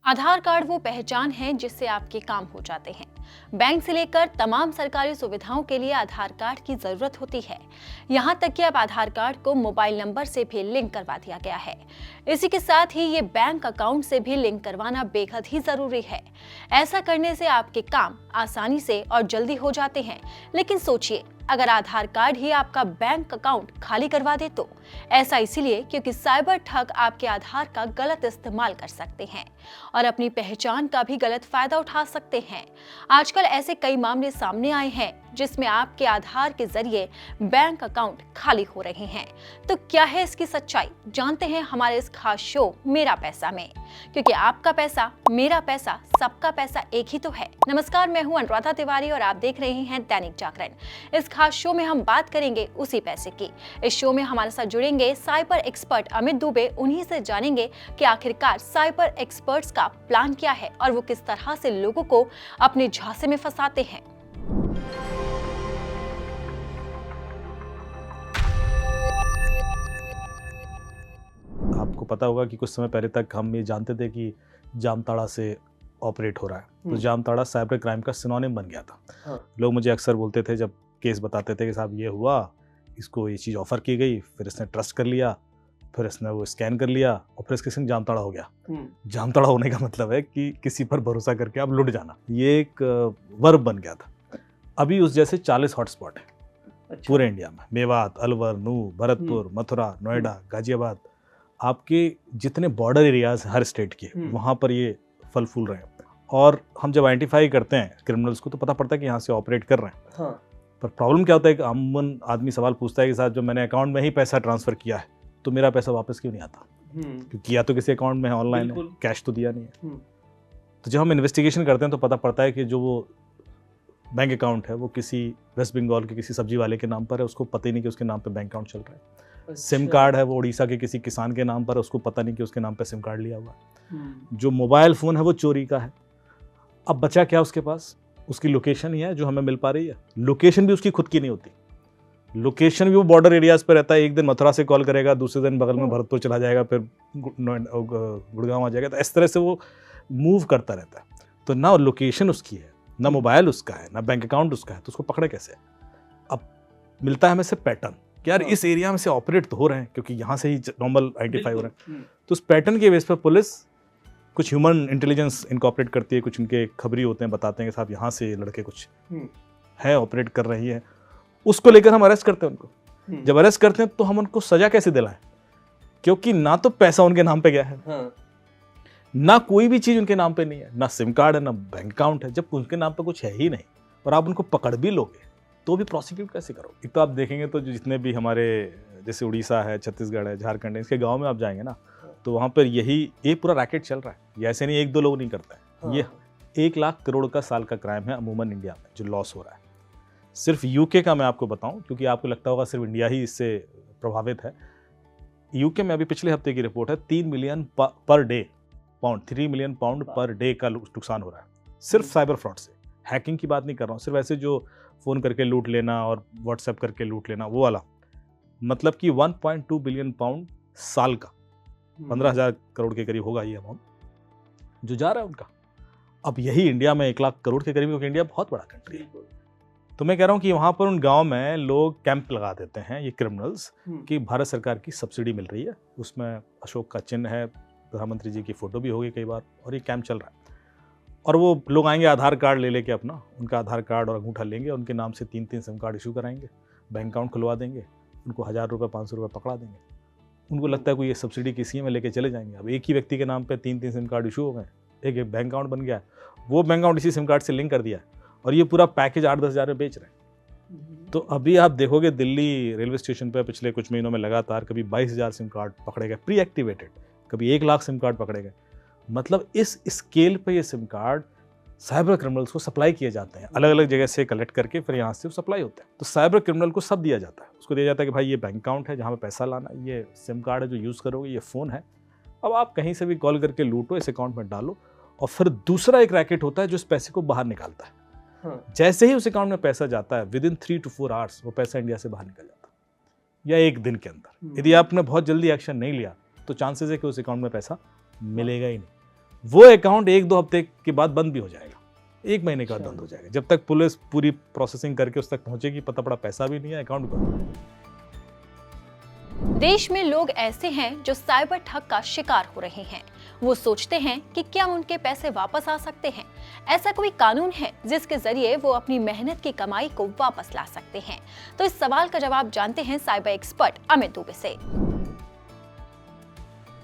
आधार card वो पहचान है जिससे आपके काम हो जाते हैं। बैंक से लेकर तमाम सरकारी सुविधाओं के लिए आधार कार्ड की जरूरत होती है। यहाँ तक कि अब आधार कार्ड को मोबाइल नंबर से भी लिंक करवा दिया गया है। इसी के साथ ही ये बैंक अकाउंट से भी लिंक करवाना बेहद ही जरूरी है। ऐसा करने से आपके काम आसानी से और जल्दी हो जाते हैं। लेकिन सोचिए, अगर आधार कार्ड ही आपका बैंक अकाउंट खाली करवा दे तो? ऐसा इसीलिए क्योंकि साइबर ठग आपके आधार का गलत इस्तेमाल कर सकते हैं और अपनी पहचान का भी गलत फायदा उठा सकते हैं। आजकल ऐसे कई मामले सामने आए हैं जिसमें आपके आधार के जरिए बैंक अकाउंट खाली हो रहे हैं। तो क्या है इसकी सच्चाई, जानते हैं हमारे इस खास शो मेरा पैसा में, क्योंकि आपका पैसा मेरा पैसा सबका पैसा एक ही तो है। नमस्कार, मैं हूं अनुराधा तिवारी और आप देख रहे हैं दैनिक जागरण। इस खास शो में हम बात करेंगे उसी पैसे की। इस शो में हमारे साथ जुड़ेंगे साइबर एक्सपर्ट अमित दुबे। उन्हीं से जानेंगे कि आखिरकार साइबर एक्सपर्ट्स का प्लान क्या है और वो किस तरह से लोगों को अपने झांसे में फंसाते हैं। आपको पता होगा कि कुछ समय पहले तक हम ये जानते थे कि जामताड़ा से ऑपरेट हो रहा है, तो जामताड़ा साइबर क्राइम का सिनोनिम बन गया था। हाँ। लोग मुझे अक्सर बोलते थे, जब केस बताते थे कि साहब ये हुआ, इसको ये चीज़ ऑफर की गई, फिर इसने ट्रस्ट कर लिया, फिर इसने वो स्कैन कर लिया और फिर इसके संग जामताड़ा हो गया। जामताड़ा होने का मतलब है कि किसी पर भरोसा करके आप लुट जाना, ये एक वर्ब बन गया था। अभी उस जैसे 40 हॉटस्पॉट है पूरे इंडिया में। मेवात, अलवर, नूह, भरतपुर, मथुरा, नोएडा, गाजियाबाद, आपके जितने बॉर्डर एरियाज हर स्टेट के, वहाँ पर ये फल फूल रहे हैं। और हम जब आइडेंटिफाई करते हैं क्रिमिनल्स को तो पता पड़ता है कि यहाँ से ऑपरेट कर रहे हैं। हाँ। पर प्रॉब्लम क्या होता है कि अमूमन आदमी सवाल पूछता है कि साहब जब मैंने अकाउंट में ही पैसा ट्रांसफ़र किया है तो मेरा पैसा वापस क्यों नहीं आता? क्योंकि या तो किसी अकाउंट में है, ऑनलाइन है, कैश तो दिया नहीं है। तो जब हम इन्वेस्टिगेशन करते हैं तो पता पड़ता है कि जो वो बैंक अकाउंट है वो किसी वेस्ट बंगाल के किसी सब्जी वाले के नाम पर है, उसको पता ही नहीं कि उसके नाम पे बैंक अकाउंट चल रहा है। सिम कार्ड है वो उड़ीसा के किसी किसान के नाम पर है, उसको पता नहीं कि उसके नाम पे सिम कार्ड लिया हुआ है। जो मोबाइल फ़ोन है वो चोरी का है। अब बचा क्या उसके पास? उसकी लोकेशन ही है जो हमें मिल पा रही है। लोकेशन भी उसकी खुद की नहीं होती, लोकेशन भी वो बॉर्डर एरियाज पर रहता है। एक दिन मथुरा से कॉल करेगा, दूसरे दिन बगल में भरतपुर चला जाएगा, फिर गुड़गांव आ जाएगा। तो इस तरह से वो मूव करता रहता है। तो ना लोकेशन उसकी है, ना मोबाइल उसका है, ना बैंक अकाउंट उसका है, तो उसको पकड़े कैसे? अब मिलता है हमें से पैटर्न कि यार इस एरिया में से ऑपरेट तो हो रहे हैं क्योंकि यहाँ से ही नॉर्मल आइडेंटिफाई हो रहे हैं। तो उस पैटर्न के बेस पर पुलिस कुछ ह्यूमन इंटेलिजेंस इनकॉर्पोरेट करती है, कुछ उनके खबरी होते हैं, बताते हैं कि साहब यहाँ से लड़के कुछ है ऑपरेट कर रही है। उसको लेकर हम अरेस्ट करते हैं उनको। जब अरेस्ट करते हैं तो हम उनको सजा कैसे दिलाएं? क्योंकि ना तो पैसा उनके नाम पे गया है, ना कोई भी चीज़ उनके नाम पे नहीं है, ना सिम कार्ड है, ना बैंक अकाउंट है। जब उनके नाम पे कुछ है ही नहीं और आप उनको पकड़ भी लोगे तो भी प्रोसिक्यूट कैसे करोगे? एक तो आप देखेंगे तो जितने भी हमारे जैसे उड़ीसा है, छत्तीसगढ़ है, झारखंड है, इसके गांव में आप जाएंगे ना तो वहाँ पर यही पूरा रैकेट चल रहा है। ये ऐसे नहीं एक दो लोग नहीं करते हैं। ये 1 लाख करोड़ का साल का क्राइम है अमूमन इंडिया में जो लॉस हो रहा है। सिर्फ यूके का मैं आपको बताऊं, क्योंकि आपको लगता होगा सिर्फ इंडिया ही इससे प्रभावित है। यूके में अभी पिछले हफ्ते की रिपोर्ट है 3 million per day pound, 3 million pound per day का नुकसान हो रहा है सिर्फ साइबर फ्रॉड से। हैकिंग की बात नहीं कर रहा हूँ, सिर्फ ऐसे जो फ़ोन करके लूट लेना और व्हाट्सएप करके लूट लेना वो वाला। मतलब कि 1.2 बिलियन पाउंड साल का, 15,000 करोड़ के करीब होगा ये अमाउंट जो जा रहा है उनका। अब यही इंडिया में 1 लाख करोड़ के करीब, क्योंकि इंडिया बहुत बड़ा कंट्री है। तो मैं कह रहा हूँ कि वहाँ पर उन गांव में लोग कैंप लगा देते हैं ये क्रिमिनल्स कि भारत सरकार की सब्सिडी मिल रही है, उसमें अशोक का चिन्ह है, प्रधानमंत्री जी की फ़ोटो भी होगी कई बार, और ये कैंप चल रहा है। और वो लोग आएंगे आधार कार्ड ले लेके अपना, उनका आधार कार्ड और अंगूठा लेंगे, उनके नाम से 3-3 सिम कार्ड इशू कराएंगे, बैंक अकाउंट खुलवा देंगे, उनको 1000 रुपये 500 रुपये पकड़ा देंगे। उनको लगता है कोई ये सब्सिडी किसी में लेके चले जाएंगे। अब एक ही व्यक्ति के नाम पे 3-3 सिम कार्ड इशू हो गए, एक बैंक अकाउंट बन गया, वो बैंक अकाउंट इसी सिम कार्ड से लिंक कर दिया और ये पूरा पैकेज 8-10 हज़ार में बेच रहे हैं। तो अभी आप देखोगे दिल्ली रेलवे स्टेशन पर पिछले कुछ महीनों में लगातार कभी 22,000 सिम कार्ड पकड़े गए प्री एक्टिवेटेड, कभी 1 लाख सिम कार्ड पकड़े गए। मतलब इस स्केल पे ये सिम कार्ड साइबर क्रिमिनल्स को सप्लाई किए जाते हैं, अलग अलग जगह से कलेक्ट करके फिर यहाँ से सप्लाई होते हैं। तो साइबर क्रिमिनल को सब दिया जाता है, उसको दिया जाता है कि भाई ये बैंक अकाउंट है जहाँ पे पैसा लाना, ये सिम कार्ड है जो यूज़ करोगे, ये फ़ोन है, अब आप कहीं से भी कॉल करके लूटो, इस अकाउंट में डालो। और फिर दूसरा एक रैकेट होता है जो इस पैसे को बाहर निकालता है। जैसे ही उस अकाउंट में पैसा जाता है, विदिन 3 to 4 आवर्स वो पैसा इंडिया से बाहर निकल जाता है, या एक दिन के अंदर। यदि आपने बहुत जल्दी एक्शन नहीं लिया तो चांसेस है कि उस अकाउंट में पैसा मिलेगा ही नहीं। वो अकाउंट 1-2 हफ्ते के बाद बंद भी हो जाएगा, 1 महीने के बाद बंद हो जाएगा। जब तक पुलिस पूरी प्रोसेसिंग करके उस तक पहुंचेगी, पता पड़ा पैसा भी नहीं है, अकाउंट बंद। देश में लोग ऐसे हैं जो साइबर ठग का शिकार हो रहे हैं। वो सोचते हैं कि क्या उनके पैसे वापस आ सकते हैं। ऐसा कोई कानून है जिसके जरिए वो अपनी मेहनत की कमाई को वापस ला सकते हैं? तो इस सवाल का जवाब जानते हैं साइबर एक्सपर्ट अमित दुबे से।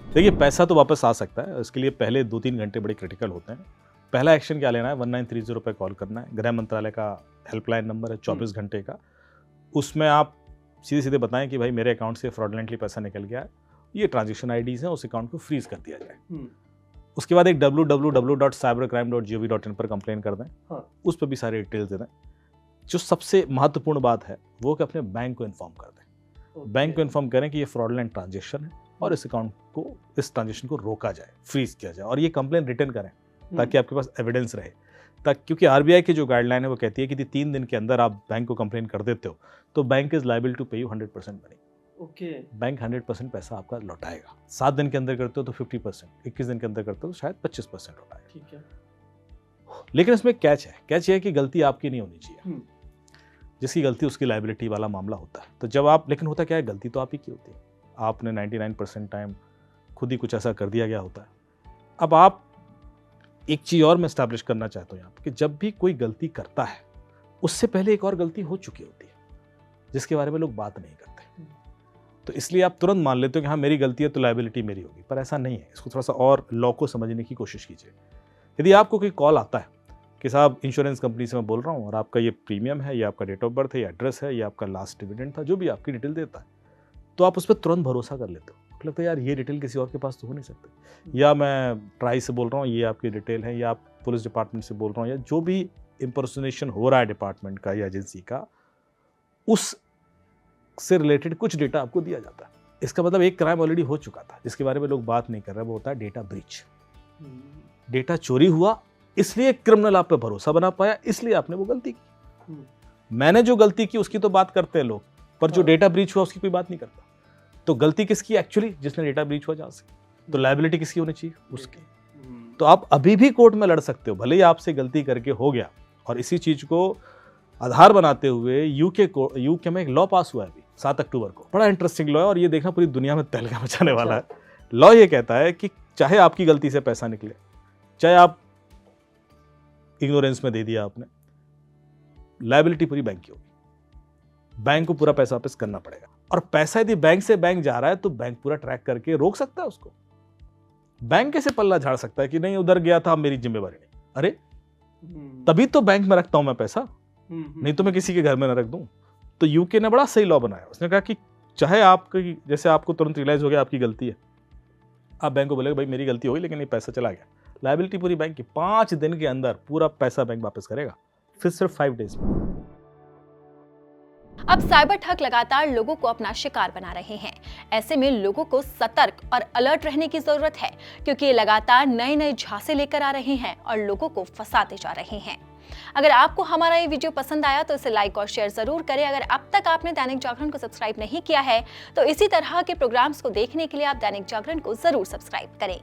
देखिए, पैसा तो वापस आ सकता है, इसके लिए पहले 2-3 घंटे बड़े क्रिटिकल होते हैं। पहला एक्शन क्या लेना है, 1930 पे कॉल करना है। गृह मंत्रालय का हेल्पलाइन नंबर है 24 घंटे का। उसमें आप सीधे सीधे बताएं कि भाई मेरे अकाउंट से फ्रॉडलेंटली पैसा निकल गया है, ये ट्रांजैक्शन आईडीज हैं, उस अकाउंट को फ्रीज कर दिया जाए। उसके बाद एक www.cybercrime.gov.in पर कंप्लेन कर दें। उस पर भी सारे डिटेल्स दे दें। जो सबसे महत्वपूर्ण बात है वो कि अपने बैंक को इन्फॉर्म कर दें। बैंक को इन्फॉर्म करें कि ये फ्रॉडलेंट ट्रांजैक्शन है और इस अकाउंट को, इस ट्रांजैक्शन को रोका जाए, फ्रीज किया जाए, और ये कंप्लेन रिटर्न करें ताकि आपके पास एविडेंस रहे। क्योंकि आरबीआई की जो गाइडलाइन है वो कहती है कि 3 दिन के अंदर आप बैंक को कंप्लेन कर देते हो तो बैंक इज लायबल टू पे यू 100% मनी। बैंक 100% पैसा आपका लौटाएगा। 7 दिन के अंदर करते हो तो 50%, 21 दिन के अंदर करते हो तो शायद 25% लौटाएगा। ठीक है। लेकिन इसमें कैच है, कैच ये है कि गलती आपकी नहीं होनी चाहिए। जिसकी गलती उसकी लायबिलिटी वाला मामला होता है। तो जब आप, लेकिन होता क्या है, गलती तो आप ही की होती है। आपने 99% टाइम खुद ही कुछ ऐसा कर दिया गया होता है। अब आप एक चीज़ और मैं स्टैब्लिश करना चाहता हूँ यहाँ पर कि जब भी कोई गलती करता है उससे पहले एक और गलती हो चुकी होती है जिसके बारे में लोग बात नहीं करते। तो इसलिए आप तुरंत मान लेते हो कि हाँ मेरी गलती है तो लायबिलिटी मेरी होगी, पर ऐसा नहीं है। इसको थोड़ा सा और लॉ को समझने की कोशिश कीजिए। यदि आपको कोई कॉल आता है कि साहब इंश्योरेंस कंपनी से मैं बोल रहा हूँ और आपका ये प्रीमियम है, ये आपका डेट ऑफ बर्थ है, ये एड्रेस है, ये आपका लास्ट डिविडेंड था, जो भी आपकी डिटेल देता है, तो आप उस पर तुरंत भरोसा कर लेते हो। लगता है यार ये डिटेल किसी और के पास तो हो नहीं सकती, या मैं ट्राई से बोल रहा हूँ ये आपकी डिटेल है, या आप पुलिस डिपार्टमेंट से बोल रहा हूँ, या जो भी इंपर्सोनेशन हो रहा है डिपार्टमेंट का या एजेंसी का, उस से रिलेटेड कुछ डेटा आपको दिया जाता है। इसका मतलब एक क्राइम ऑलरेडी हो चुका था जिसके बारे में लोग बात नहीं कर रहे, वो होता है डेटा ब्रीच। डेटा चोरी हुआ, इसलिए क्रिमिनल आप पे भरोसा बना पाया, इसलिए आपने वो गलती की। मैंने जो गलती की उसकी तो बात करते हैं लोग, पर जो डेटा ब्रीच हुआ उसकी कोई बात नहीं करता। तो गलती किसकी एक्चुअली? जिसने डेटा ब्रीच हुआ जहां से। तो लायबिलिटी किसकी होनी चाहिए? उसकी। तो आप अभी भी कोर्ट में लड़ सकते हो, भले ही आपसे गलती करके हो गया। और इसी चीज को आधार बनाते हुए यूके में एक लॉ पास हुआ है अभी 7 अक्टूबर को। बड़ा इंटरेस्टिंग लॉ है और ये देखना पूरी दुनिया में तहलका मचाने वाला है। लॉ ये कहता है कि चाहे आपकी गलती से पैसा निकले, चाहे आप इग्नोरेंस में दे दिया आपने, लायबिलिटी पूरी बैंक की होगी। बैंक को पूरा पैसा वापस करना पड़ेगा। और पैसा यदि बैंक से बैंक जा रहा है तो बैंक पूरा ट्रैक करके रोक सकता है उसको। बैंक कैसे पल्ला झाड़ सकता है कि नहीं उधर गया था, मेरी जिम्मेवारी नहीं? अरे तभी तो बैंक में रखता हूं मैं पैसा, नहीं तो मैं किसी के घर में ना रख दूं। तो यूके ने बड़ा सही लॉ बनाया। उसने कहा कि चाहे आपकी, जैसे आपको तुरंत रियलाइज हो गया आपकी गलती है, आप बैंक को बोलेगा भाई मेरी गलती होगी लेकिन ये पैसा चला गया, लायबिलिटी पूरी बैंक की। 5 दिन के अंदर पूरा पैसा बैंक वापस करेगा, फिर सिर्फ 5 डेज में। अब साइबर ठग लगातार लोगों को अपना शिकार बना रहे हैं। ऐसे में लोगों को सतर्क और अलर्ट रहने की जरूरत है, क्योंकि ये लगातार नए झांसे लेकर आ रहे हैं और लोगों को फंसाते जा रहे हैं। अगर आपको हमारा ये वीडियो पसंद आया तो इसे लाइक और शेयर जरूर करें। अगर अब तक आपने दैनिक जागरण को सब्सक्राइब नहीं किया है तो इसी तरह के प्रोग्राम्स को देखने के लिए आप दैनिक जागरण को जरूर सब्सक्राइब करें।